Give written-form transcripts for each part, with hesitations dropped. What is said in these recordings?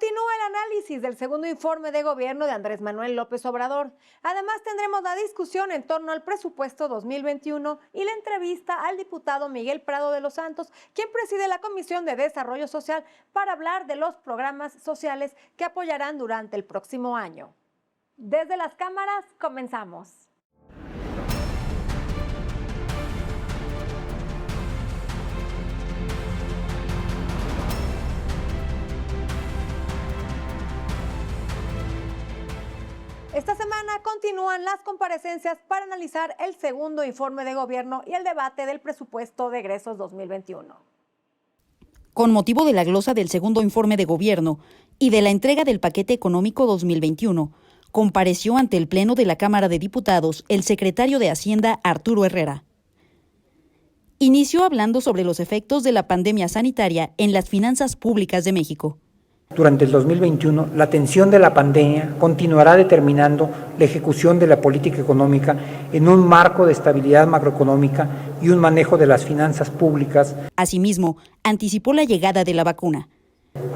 Continúa el análisis del segundo informe de gobierno de Andrés Manuel López Obrador. Además, tendremos la discusión en torno al presupuesto 2021 y la entrevista al diputado Miguel Prado de los Santos, quien preside la Comisión de Desarrollo Social, para hablar de los programas sociales que apoyarán durante el próximo año. Desde las cámaras, comenzamos. Esta semana continúan las comparecencias para analizar el segundo informe de gobierno y el debate del presupuesto de egresos 2021. Con motivo de la glosa del segundo informe de gobierno y de la entrega del paquete económico 2021, compareció ante el Pleno de la Cámara de Diputados el secretario de Hacienda, Arturo Herrera. Inició hablando sobre los efectos de la pandemia sanitaria en las finanzas públicas de México. Durante el 2021, la tensión de la pandemia continuará determinando la ejecución de la política económica en un marco de estabilidad macroeconómica y un manejo de las finanzas públicas. Asimismo, anticipó la llegada de la vacuna.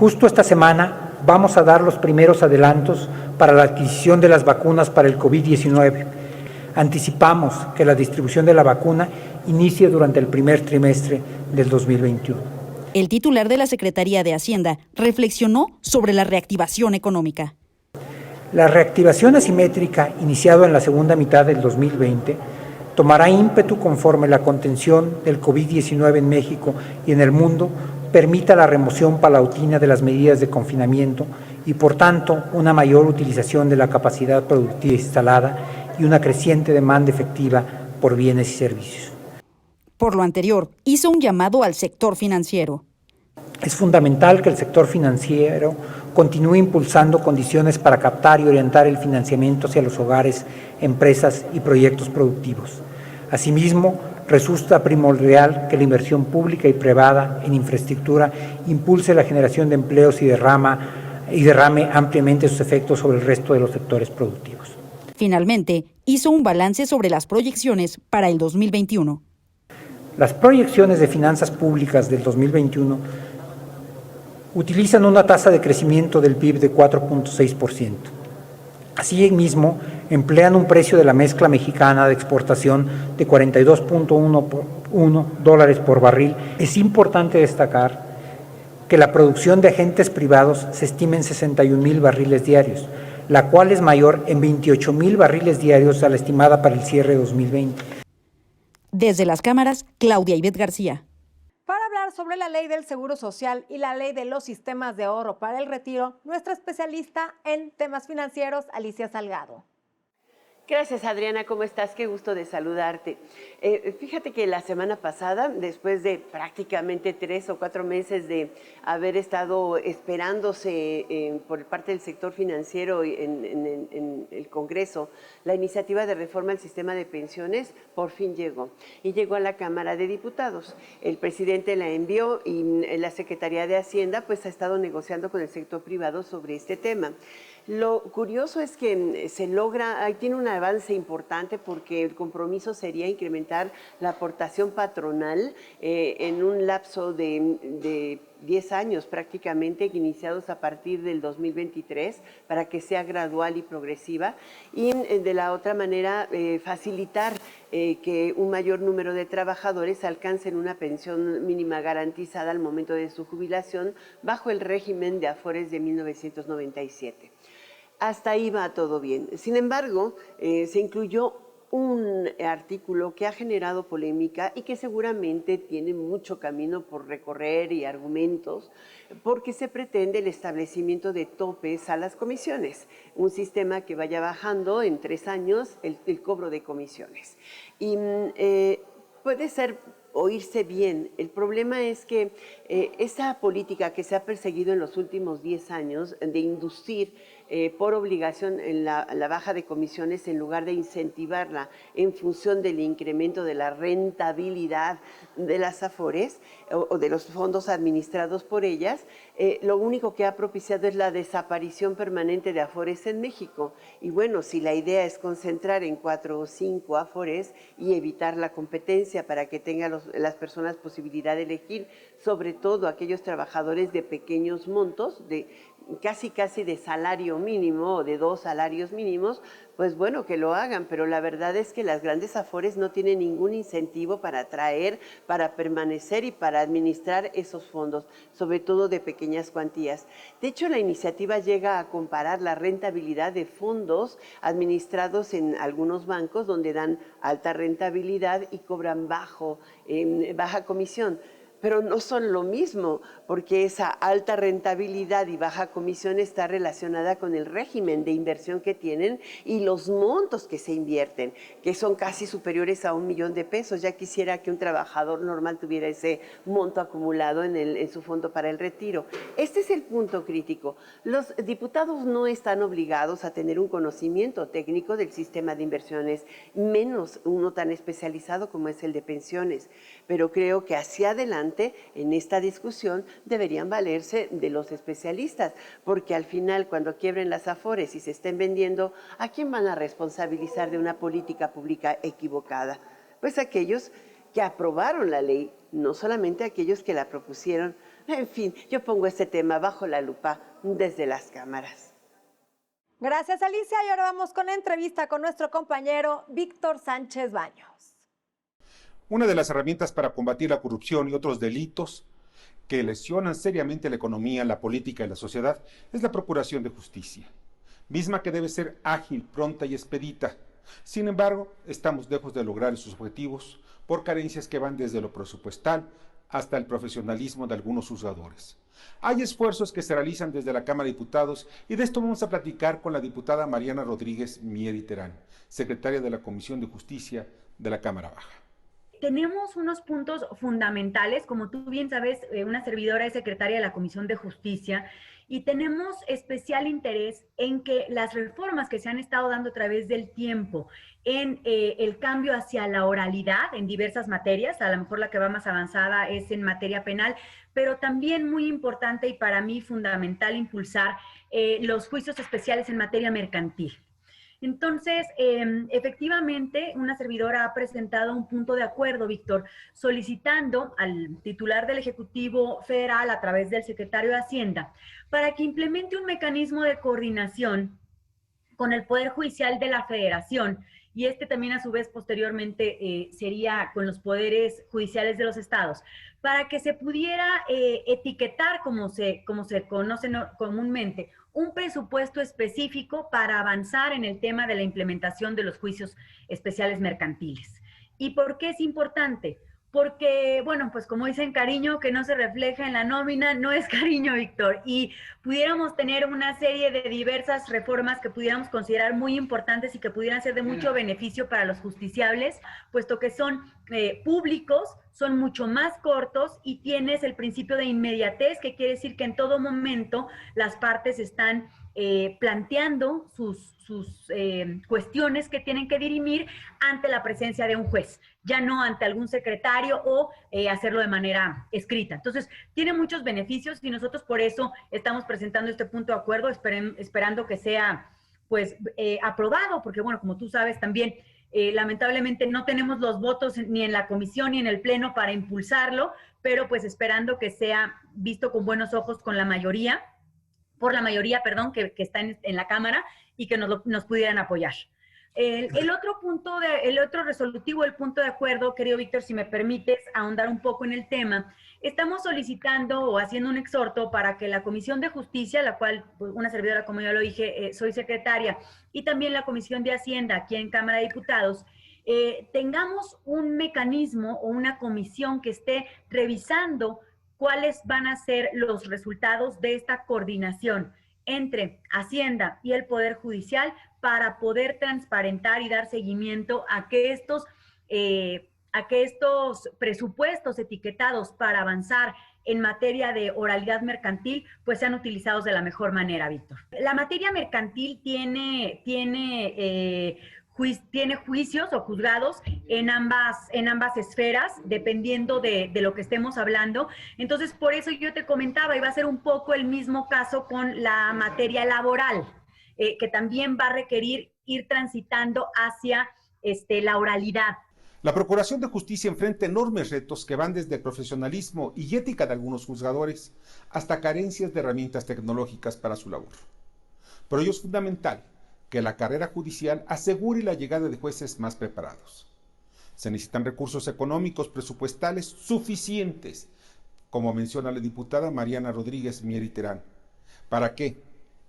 Justo esta semana vamos a dar los primeros adelantos para la adquisición de las vacunas para el COVID-19. Anticipamos que la distribución de la vacuna inicie durante el primer trimestre del 2021. El titular de la Secretaría de Hacienda reflexionó sobre la reactivación económica. La reactivación asimétrica, iniciada en la segunda mitad del 2020, tomará ímpetu conforme la contención del COVID-19 en México y en el mundo permita la remoción paulatina de las medidas de confinamiento y, por tanto, una mayor utilización de la capacidad productiva instalada y una creciente demanda efectiva por bienes y servicios. Por lo anterior, hizo un llamado al sector financiero. Es fundamental que el sector financiero continúe impulsando condiciones para captar y orientar el financiamiento hacia los hogares, empresas y proyectos productivos. Asimismo, resulta primordial que la inversión pública y privada en infraestructura impulse la generación de empleos y derrame ampliamente sus efectos sobre el resto de los sectores productivos. Finalmente, hizo un balance sobre las proyecciones para el 2021. Las proyecciones de finanzas públicas del 2021 utilizan una tasa de crecimiento del PIB de 4.6%. Asimismo, emplean un precio de la mezcla mexicana de exportación de $42.1 por barril. Es importante destacar que la producción de agentes privados se estima en 61,000 barriles diarios, la cual es mayor en 28,000 barriles diarios a la estimada para el cierre de 2020. Desde las cámaras, Claudia Ivette García. Para hablar sobre la ley del Seguro Social y la ley de los sistemas de ahorro para el retiro, nuestra especialista en temas financieros, Alicia Salgado. Gracias, Adriana, ¿cómo estás? Qué gusto de saludarte. Fíjate que la semana pasada, después de prácticamente 3 o 4 meses de haber estado esperándose por parte del sector financiero en el Congreso, la iniciativa de reforma al sistema de pensiones por fin llegó. Y llegó a la Cámara de Diputados. El presidente la envió y la Secretaría de Hacienda pues ha estado negociando con el sector privado sobre este tema. Lo curioso es que se logra, tiene un avance importante porque el compromiso sería incrementar la aportación patronal en un lapso de 10 años prácticamente, iniciados a partir del 2023, para que sea gradual y progresiva, y de la otra manera facilitar que un mayor número de trabajadores alcancen una pensión mínima garantizada al momento de su jubilación bajo el régimen de Afores de 1997. Hasta ahí va todo bien. Sin embargo, se incluyó un artículo que ha generado polémica y que seguramente tiene mucho camino por recorrer y argumentos, porque se pretende el establecimiento de topes a las comisiones, un sistema que vaya bajando en 3 años el cobro de comisiones. Y puede ser oírse bien. El problema es que esa política que se ha perseguido en los últimos 10 años de inducir por obligación en la baja de comisiones en lugar de incentivarla en función del incremento de la rentabilidad de las Afores o de los fondos administrados por ellas, lo único que ha propiciado es la desaparición permanente de Afores en México. Y bueno, si la idea es concentrar en 4 o 5 Afores y evitar la competencia para que tengan las personas posibilidad de elegir, sobre todo aquellos trabajadores de pequeños montos, casi de salario mínimo o de 2 salarios mínimos, pues bueno, que lo hagan, pero la verdad es que las grandes afores no tienen ningún incentivo para atraer, para permanecer y para administrar esos fondos, sobre todo de pequeñas cuantías. De hecho, la iniciativa llega a comparar la rentabilidad de fondos administrados en algunos bancos donde dan alta rentabilidad y cobran baja comisión. Pero no son lo mismo, porque esa alta rentabilidad y baja comisión está relacionada con el régimen de inversión que tienen y los montos que se invierten, que son casi superiores a $1,000,000. Ya quisiera que un trabajador normal tuviera ese monto acumulado en su fondo para el retiro. Este es el punto crítico. Los diputados no están obligados a tener un conocimiento técnico del sistema de inversiones, menos uno tan especializado como es el de pensiones. Pero creo que hacia adelante, en esta discusión, deberían valerse de los especialistas, porque al final, cuando quiebren las afores y se estén vendiendo, ¿a quién van a responsabilizar de una política pública equivocada? Pues aquellos que aprobaron la ley, no solamente aquellos que la propusieron. En fin, yo pongo este tema bajo la lupa desde las cámaras. Gracias, Alicia. Y ahora vamos con la entrevista con nuestro compañero Víctor Sánchez Baños. Una de las herramientas para combatir la corrupción y otros delitos que lesionan seriamente la economía, la política y la sociedad es la procuración de justicia, misma que debe ser ágil, pronta y expedita. Sin embargo, estamos lejos de lograr sus objetivos por carencias que van desde lo presupuestal hasta el profesionalismo de algunos juzgadores. Hay esfuerzos que se realizan desde la Cámara de Diputados y de esto vamos a platicar con la diputada Mariana Rodríguez Mier Terán, secretaria de la Comisión de Justicia de la Cámara Baja. Tenemos unos puntos fundamentales, como tú bien sabes, una servidora es secretaria de la Comisión de Justicia y tenemos especial interés en que las reformas que se han estado dando a través del tiempo en el cambio hacia la oralidad en diversas materias, a lo mejor la que va más avanzada es en materia penal, pero también muy importante y para mí fundamental impulsar los juicios especiales en materia mercantil. Entonces, efectivamente, una servidora ha presentado un punto de acuerdo, Víctor, solicitando al titular del Ejecutivo Federal a través del secretario de Hacienda para que implemente un mecanismo de coordinación con el Poder Judicial de la Federación y también a su vez posteriormente sería con los poderes judiciales de los estados, para que se pudiera etiquetar, como se conoce comúnmente, un presupuesto específico para avanzar en el tema de la implementación de los juicios especiales mercantiles. ¿Y por qué es importante? Porque, bueno, pues como dicen, cariño que no se refleja en la nómina no es cariño, Víctor, y pudiéramos tener una serie de diversas reformas que pudiéramos considerar muy importantes y que pudieran ser de mucho beneficio para los justiciables, puesto que son públicos, son mucho más cortos y tienes el principio de inmediatez, que quiere decir que en todo momento las partes están planteando sus cuestiones que tienen que dirimir ante la presencia de un juez, ya no ante algún secretario o hacerlo de manera escrita. Entonces, tiene muchos beneficios y nosotros por eso estamos presentando este punto de acuerdo, esperando que sea pues aprobado, porque bueno, como tú sabes también, lamentablemente no tenemos los votos ni en la comisión ni en el pleno para impulsarlo, pero pues esperando que sea visto con buenos ojos por la mayoría, que está en la Cámara y que nos pudieran apoyar. El otro resolutivo, el punto de acuerdo, querido Víctor, si me permites ahondar un poco en el tema, estamos solicitando o haciendo un exhorto para que la Comisión de Justicia, la cual pues, una servidora, como ya lo dije, soy secretaria, y también la Comisión de Hacienda aquí en Cámara de Diputados, tengamos un mecanismo o una comisión que esté revisando cuáles van a ser los resultados de esta coordinación entre Hacienda y el Poder Judicial para poder transparentar y dar seguimiento a que estos presupuestos etiquetados para avanzar en materia de oralidad mercantil pues sean utilizados de la mejor manera, Víctor. La materia mercantil tiene juicios o juzgados en ambas esferas, dependiendo de lo que estemos hablando. Entonces, por eso yo te comentaba, iba a ser un poco el mismo caso con la materia laboral, que también va a requerir ir transitando hacia la oralidad. La Procuración de Justicia enfrenta enormes retos que van desde el profesionalismo y ética de algunos juzgadores hasta carencias de herramientas tecnológicas para su labor. Por ello es fundamental que la carrera judicial asegure la llegada de jueces más preparados. Se necesitan recursos económicos presupuestales suficientes, como menciona la diputada Mariana Rodríguez Mieri Terán, para que,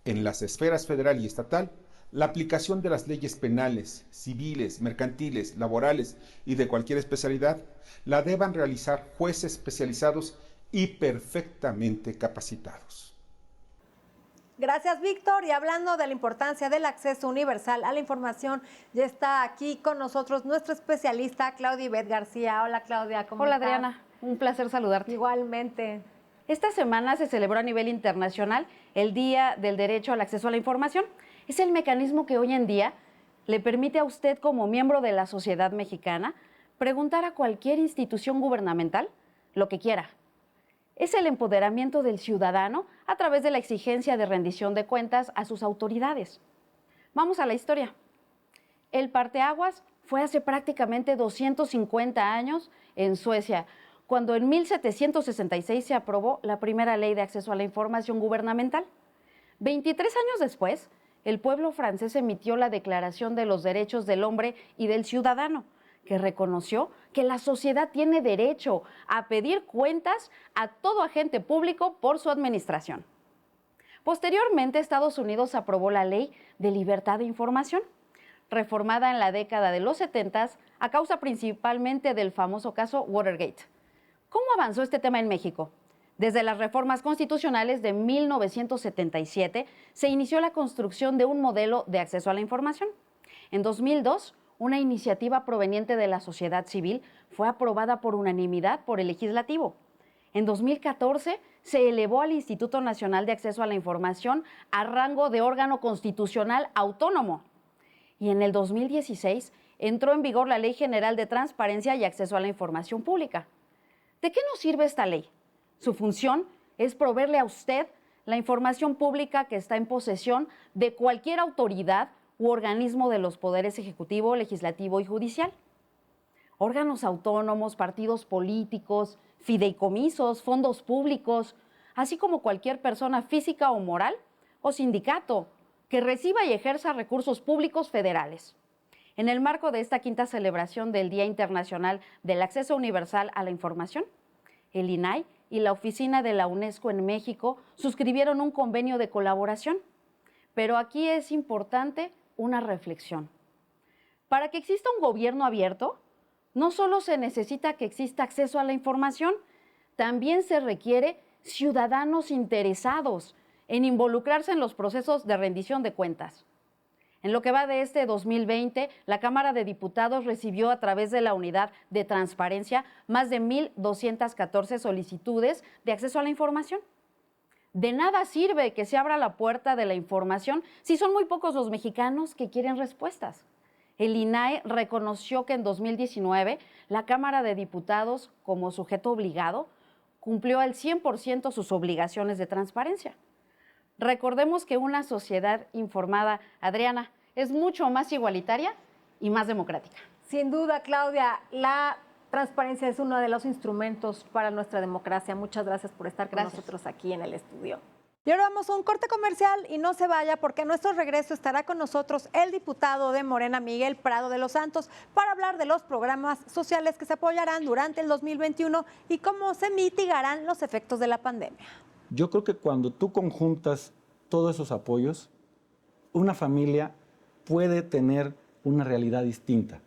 en las esferas federal y estatal, la aplicación de las leyes penales, civiles, mercantiles, laborales y de cualquier especialidad la deban realizar jueces especializados y perfectamente capacitados. Gracias, Víctor. Y hablando de la importancia del acceso universal a la información, ya está aquí con nosotros nuestra especialista Claudia Ivette García. Hola, Claudia, ¿cómo estás? Hola, Adriana. Un placer saludarte. Igualmente. Esta semana se celebró a nivel internacional el Día del Derecho al Acceso a la Información. Es el mecanismo que hoy en día le permite a usted, como miembro de la sociedad mexicana, preguntar a cualquier institución gubernamental lo que quiera. Es el empoderamiento del ciudadano a través de la exigencia de rendición de cuentas a sus autoridades. Vamos a la historia. El parteaguas fue hace prácticamente 250 años en Suecia, cuando en 1766 se aprobó la primera ley de acceso a la información gubernamental. 23 años después, el pueblo francés emitió la Declaración de los Derechos del Hombre y del Ciudadano, que reconoció que la sociedad tiene derecho a pedir cuentas a todo agente público por su administración. Posteriormente, Estados Unidos aprobó la Ley de Libertad de Información, reformada en la década de los 70 a causa principalmente del famoso caso Watergate. ¿Cómo avanzó este tema en México? Desde las reformas constitucionales de 1977 se inició la construcción de un modelo de acceso a la información. En 2002, una iniciativa proveniente de la sociedad civil fue aprobada por unanimidad por el legislativo. En 2014 se elevó al Instituto Nacional de Acceso a la Información a rango de órgano constitucional autónomo. Y en el 2016 entró en vigor la Ley General de Transparencia y Acceso a la Información Pública. ¿De qué nos sirve esta ley? Su función es proveerle a usted la información pública que está en posesión de cualquier autoridad u organismo de los poderes ejecutivo, legislativo y judicial. Órganos autónomos, partidos políticos, fideicomisos, fondos públicos, así como cualquier persona física o moral o sindicato que reciba y ejerza recursos públicos federales. En el marco de esta quinta celebración del Día Internacional del Acceso Universal a la Información, el INAI y la Oficina de la UNESCO en México suscribieron un convenio de colaboración. Pero aquí es importante una reflexión. Para que exista un gobierno abierto, no solo se necesita que exista acceso a la información, también se requiere ciudadanos interesados en involucrarse en los procesos de rendición de cuentas. En lo que va de este 2020, la Cámara de Diputados recibió a través de la Unidad de Transparencia más de 1,214 solicitudes de acceso a la información. De nada sirve que se abra la puerta de la información si son muy pocos los mexicanos que quieren respuestas. El INAI reconoció que en 2019 la Cámara de Diputados, como sujeto obligado, cumplió al 100% sus obligaciones de transparencia. Recordemos que una sociedad informada, Adriana, es mucho más igualitaria y más democrática. Sin duda, Claudia, la transparencia es uno de los instrumentos para nuestra democracia. Muchas gracias por estar con nosotros aquí en el estudio. Y ahora vamos a un corte comercial y no se vaya porque a nuestro regreso estará con nosotros el diputado de Morena, Miguel Prado de los Santos, para hablar de los programas sociales que se apoyarán durante el 2021 y cómo se mitigarán los efectos de la pandemia. Yo creo que cuando tú conjuntas todos esos apoyos, una familia puede tener una realidad distinta.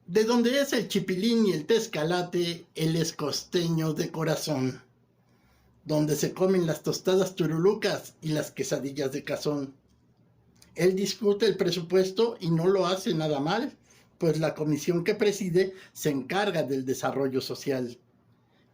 De donde es el chipilín y el tezcalate, él es costeño de corazón. Donde se comen las tostadas turulucas y las quesadillas de cazón. Él discute el presupuesto y no lo hace nada mal, pues la comisión que preside se encarga del desarrollo social.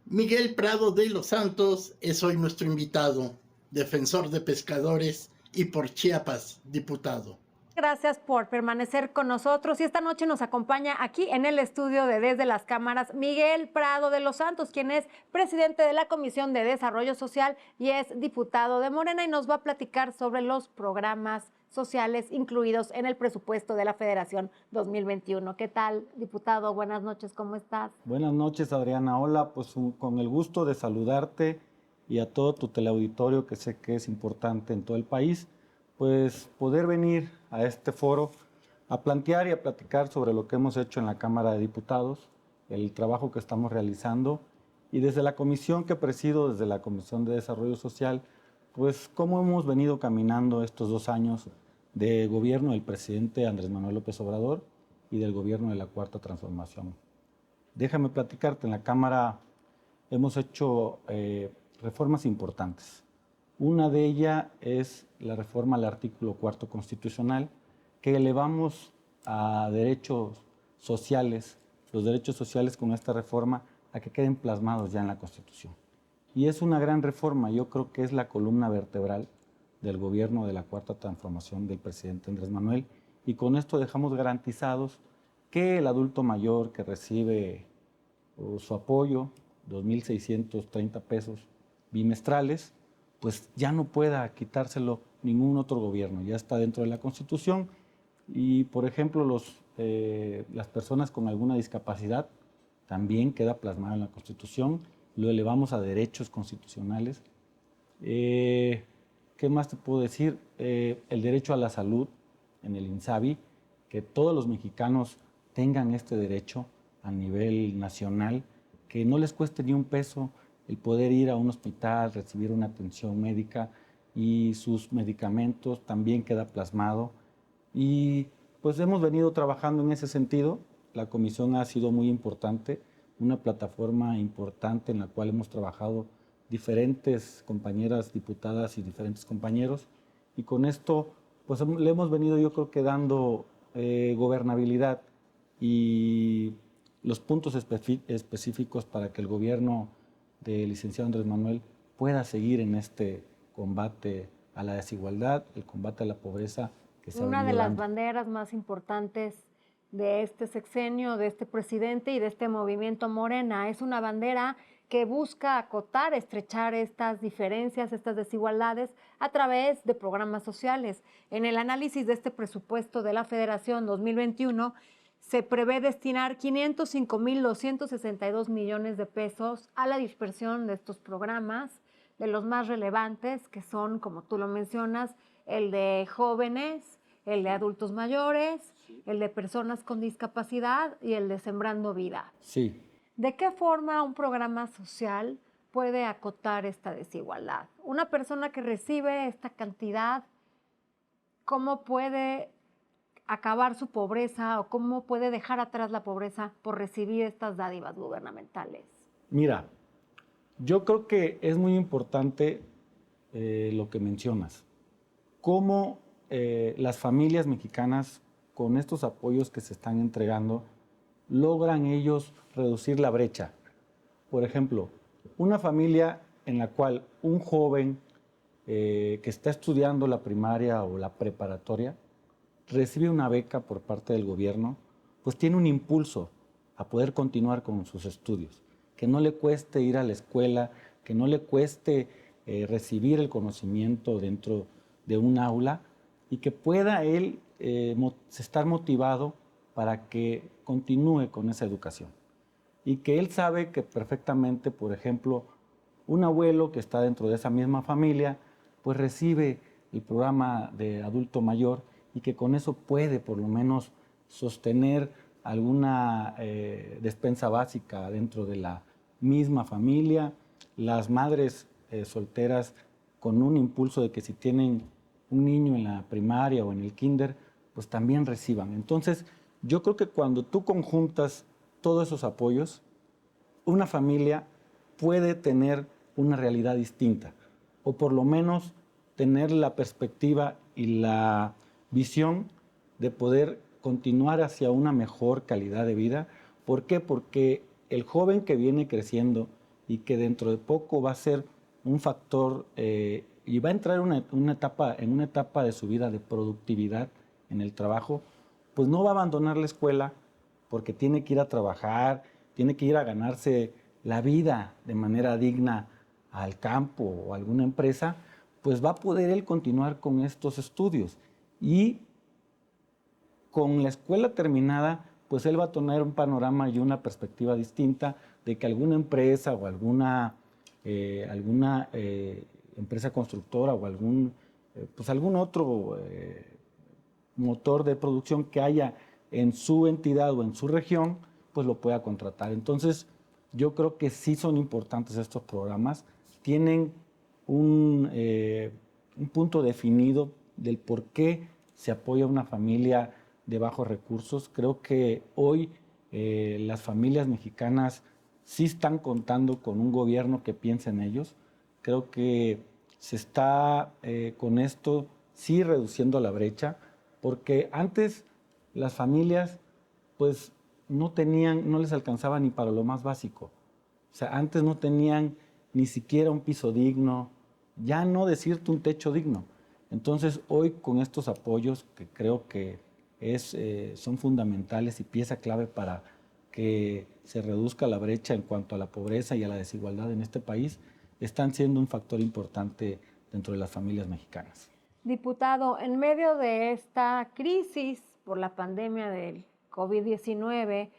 Miguel Prado de los Santos es hoy nuestro invitado, defensor de pescadores y por Chiapas, diputado. Gracias por permanecer con nosotros y esta noche nos acompaña aquí en el estudio de Desde las Cámaras Miguel Prado de los Santos, quien es presidente de la Comisión de Desarrollo Social y es diputado de Morena y nos va a platicar sobre los programas sociales incluidos en el presupuesto de la Federación 2021. ¿Qué tal, diputado? Buenas noches, ¿cómo estás? Buenas noches, Adriana. Hola, pues con el gusto de saludarte y a todo tu teleauditorio, que sé que es importante en todo el país, pues poder venir a este foro a plantear y a platicar sobre lo que hemos hecho en la Cámara de Diputados, el trabajo que estamos realizando y desde la comisión que presido, desde la Comisión de Desarrollo Social, pues cómo hemos venido caminando estos 2 años de gobierno del presidente Andrés Manuel López Obrador y del gobierno de la Cuarta Transformación. Déjame platicarte, en la Cámara hemos hecho reformas importantes. Una de ellas es la reforma al artículo 4 constitucional, que elevamos a derechos sociales, los derechos sociales con esta reforma, a que queden plasmados ya en la Constitución. Y es una gran reforma, yo creo que es la columna vertebral del gobierno de la Cuarta Transformación del presidente Andrés Manuel, y con esto dejamos garantizados que el adulto mayor que recibe su apoyo, 2.630 pesos bimestrales, pues ya no pueda quitárselo ningún otro gobierno, ya está dentro de la Constitución. Y, por ejemplo, las personas con alguna discapacidad también queda plasmado en la Constitución, lo elevamos a derechos constitucionales. ¿Qué más te puedo decir? El derecho a la salud en el INSABI, que todos los mexicanos tengan este derecho a nivel nacional, que no les cueste ni un peso el poder ir a un hospital, recibir una atención médica, y sus medicamentos también queda plasmado. Y pues hemos venido trabajando en ese sentido. La comisión ha sido muy importante, una plataforma importante en la cual hemos trabajado diferentes compañeras diputadas y diferentes compañeros, y con esto pues le hemos venido, yo creo que dando gobernabilidad y los puntos específicos para que el gobierno del licenciado Andrés Manuel pueda seguir en este combate a la desigualdad, el combate a la pobreza que se ha Una de venido las dando. banderas más importantes de este sexenio, de este presidente y de este movimiento Morena. Es una bandera que busca acotar, estrechar estas diferencias, estas desigualdades a través de programas sociales. En el análisis de este presupuesto de la Federación 2021, se prevé destinar 505.262 millones de pesos a la dispersión de estos programas, de los más relevantes, que son, como tú lo mencionas, el de jóvenes, el de adultos mayores, el de personas con discapacidad y el de Sembrando Vida. Sí. ¿De qué forma un programa social puede acotar esta desigualdad? Una persona que recibe esta cantidad, ¿cómo puede acabar su pobreza o cómo puede dejar atrás la pobreza por recibir estas dádivas gubernamentales? Mira, yo creo que es muy importante lo que mencionas. Cómo las familias mexicanas, con estos apoyos que se están entregando, logran ellos reducir la brecha. Por ejemplo, una familia en la cual un joven que está estudiando la primaria o la preparatoria recibe una beca por parte del gobierno, pues tiene un impulso a poder continuar con sus estudios, que no le cueste ir a la escuela, que no le cueste recibir el conocimiento dentro de un aula, y que pueda él estar motivado para que continúe con esa educación. Y que él sabe que perfectamente, por ejemplo, un abuelo que está dentro de esa misma familia, pues recibe el programa de adulto mayor, y que con eso puede por lo menos sostener alguna despensa básica dentro de la misma familia. Las madres solteras, con un impulso de que si tienen un niño en la primaria o en el kinder, pues también reciban. Entonces, yo creo que cuando tú conjuntas todos esos apoyos, una familia puede tener una realidad distinta, o por lo menos tener la perspectiva y la visión de poder continuar hacia una mejor calidad de vida. ¿Por qué? Porque el joven que viene creciendo y que dentro de poco va a ser un factor y va a entrar en una etapa de su vida de productividad, en el trabajo, pues no va a abandonar la escuela porque tiene que ir a trabajar, tiene que ir a ganarse la vida de manera digna al campo o a alguna empresa, pues va a poder él continuar con estos estudios. Y con la escuela terminada, pues él va a tener un panorama y una perspectiva distinta de que alguna empresa o alguna empresa constructora o algún otro motor de producción que haya en su entidad o en su región, pues lo pueda contratar. Entonces, yo creo que sí son importantes estos programas, tienen un punto definido del por qué se apoya a una familia de bajos recursos. Creo que hoy las familias mexicanas sí están contando con un gobierno que piensa en ellos. Creo que se está con esto sí reduciendo la brecha, porque antes las familias pues no les alcanzaba ni para lo más básico. O sea, antes no tenían ni siquiera un piso digno, ya no decirte un techo digno. Entonces hoy con estos apoyos que creo que son fundamentales y pieza clave para que se reduzca la brecha en cuanto a la pobreza y a la desigualdad en este país, están siendo un factor importante dentro de las familias mexicanas. Diputado, en medio de esta crisis por la pandemia del COVID-19,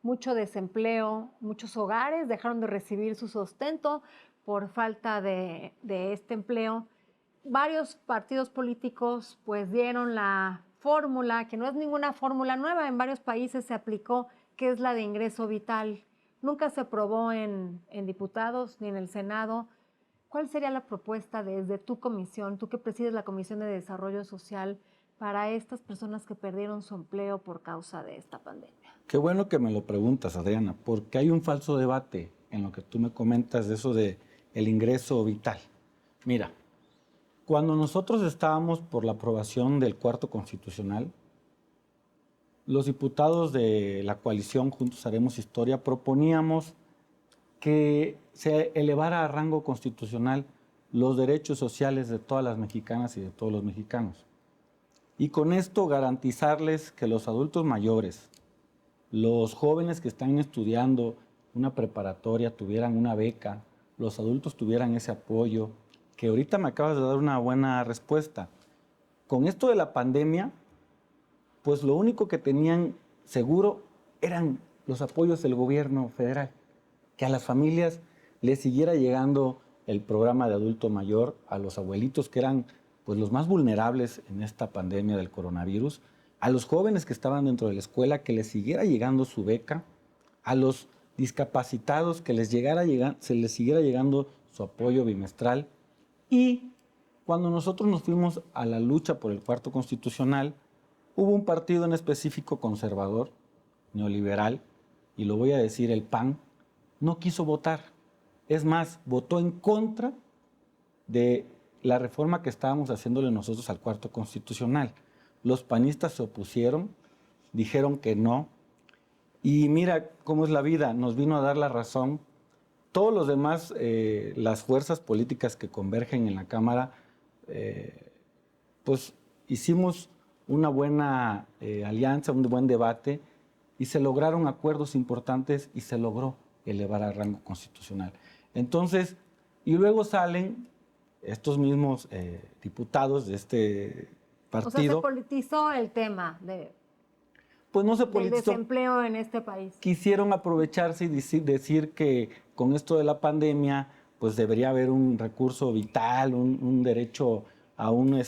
mucho desempleo, muchos hogares dejaron de recibir su sustento por falta de este empleo. Varios partidos políticos pues dieron la fórmula, que no es ninguna fórmula nueva, en varios países se aplicó, que es la de ingreso vital. Nunca se aprobó en diputados ni en el Senado. ¿Cuál sería la propuesta desde tu comisión, tú que presides la Comisión de Desarrollo Social, para estas personas que perdieron su empleo por causa de esta pandemia? Qué bueno que me lo preguntas, Adriana, porque hay un falso debate en lo que tú me comentas de eso de el ingreso vital. Mira, cuando nosotros estábamos por la aprobación del Cuarto Constitucional, los diputados de la coalición Juntos Haremos Historia proponíamos que se elevara a rango constitucional los derechos sociales de todas las mexicanas y de todos los mexicanos. Y con esto garantizarles que los adultos mayores, los jóvenes que están estudiando una preparatoria tuvieran una beca, los adultos tuvieran ese apoyo, que ahorita me acabas de dar una buena respuesta. Con esto de la pandemia, pues lo único que tenían seguro eran los apoyos del gobierno federal, que a las familias les siguiera llegando el programa de adulto mayor, a los abuelitos que eran pues los más vulnerables en esta pandemia del coronavirus, a los jóvenes que estaban dentro de la escuela que les siguiera llegando su beca, a los discapacitados que se les siguiera llegando su apoyo bimestral. Y cuando nosotros nos fuimos a la lucha por el Cuarto Constitucional, hubo un partido en específico conservador, neoliberal, y lo voy a decir, el PAN, no quiso votar. Es más, votó en contra de la reforma que estábamos haciéndole nosotros al Cuarto Constitucional. Los panistas se opusieron, dijeron que no, y mira cómo es la vida, nos vino a dar la razón. Todos los demás, las fuerzas políticas que convergen en la Cámara, pues hicimos una buena alianza, un buen debate, y se lograron acuerdos importantes y se logró elevar a rango constitucional. Entonces, y luego salen estos mismos diputados de este partido. O sea, se politizó el tema pues no se del politizó. desempleo en este país. Quisieron aprovecharse y decir que con esto de la pandemia, pues debería haber un recurso vital, un derecho a un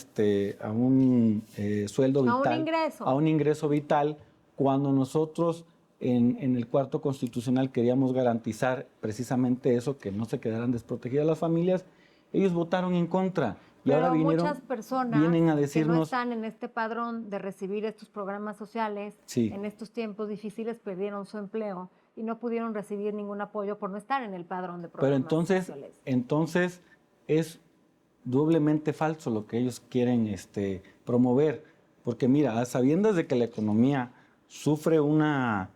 sueldo vital. A un ingreso vital, cuando nosotros en el Cuarto Constitucional queríamos garantizar precisamente eso, que no se quedaran desprotegidas las familias. Ellos votaron en contra. Y pero ahora muchas personas vienen a decirnos, que no están en este padrón de recibir estos programas sociales, sí, en estos tiempos difíciles perdieron su empleo y no pudieron recibir ningún apoyo por no estar en el padrón de programas sociales. Pero entonces es doblemente falso lo que ellos quieren promover. Porque mira, a sabiendas de que la economía sufre una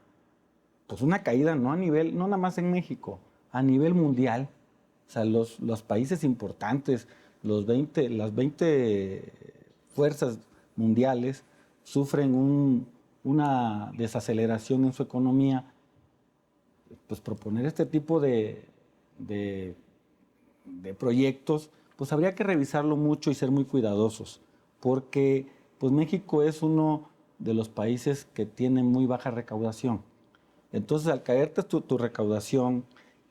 caída, no nada más en México, a nivel mundial. O sea, los países importantes, las 20 fuerzas mundiales, sufren una desaceleración en su economía, pues proponer este tipo de proyectos, pues habría que revisarlo mucho y ser muy cuidadosos, porque pues México es uno de los países que tiene muy baja recaudación. Entonces, al caerte tu recaudación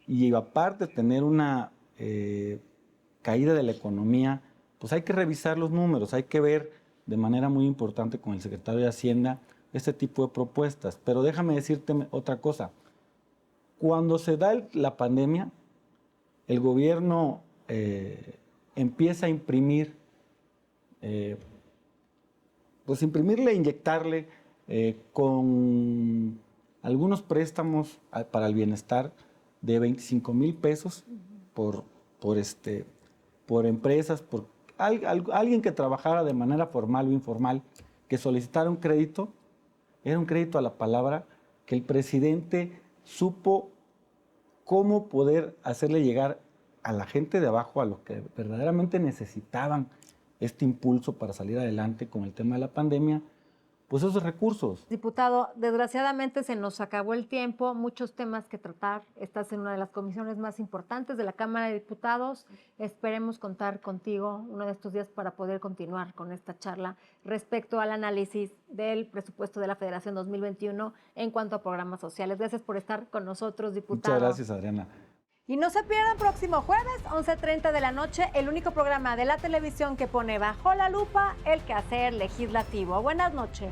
y aparte tener una caída de la economía, pues hay que revisar los números, hay que ver de manera muy importante con el secretario de Hacienda este tipo de propuestas. Pero déjame decirte otra cosa. Cuando se da la pandemia, el gobierno empieza a imprimir, inyectarle con algunos préstamos para el bienestar de 25,000 pesos por empresas, por alguien que trabajara de manera formal o informal, que solicitara un crédito. Era un crédito a la palabra que el presidente supo cómo poder hacerle llegar a la gente de abajo, a los que verdaderamente necesitaban este impulso para salir adelante con el tema de la pandemia, pues esos recursos. Diputado, desgraciadamente se nos acabó el tiempo, muchos temas que tratar. Estás en una de las comisiones más importantes de la Cámara de Diputados. Esperemos contar contigo uno de estos días para poder continuar con esta charla respecto al análisis del presupuesto de la Federación 2021 en cuanto a programas sociales. Gracias por estar con nosotros, diputado. Muchas gracias, Adriana. Y no se pierdan próximo jueves, 11:30 de la noche, el único programa de la televisión que pone bajo la lupa el quehacer legislativo. Buenas noches.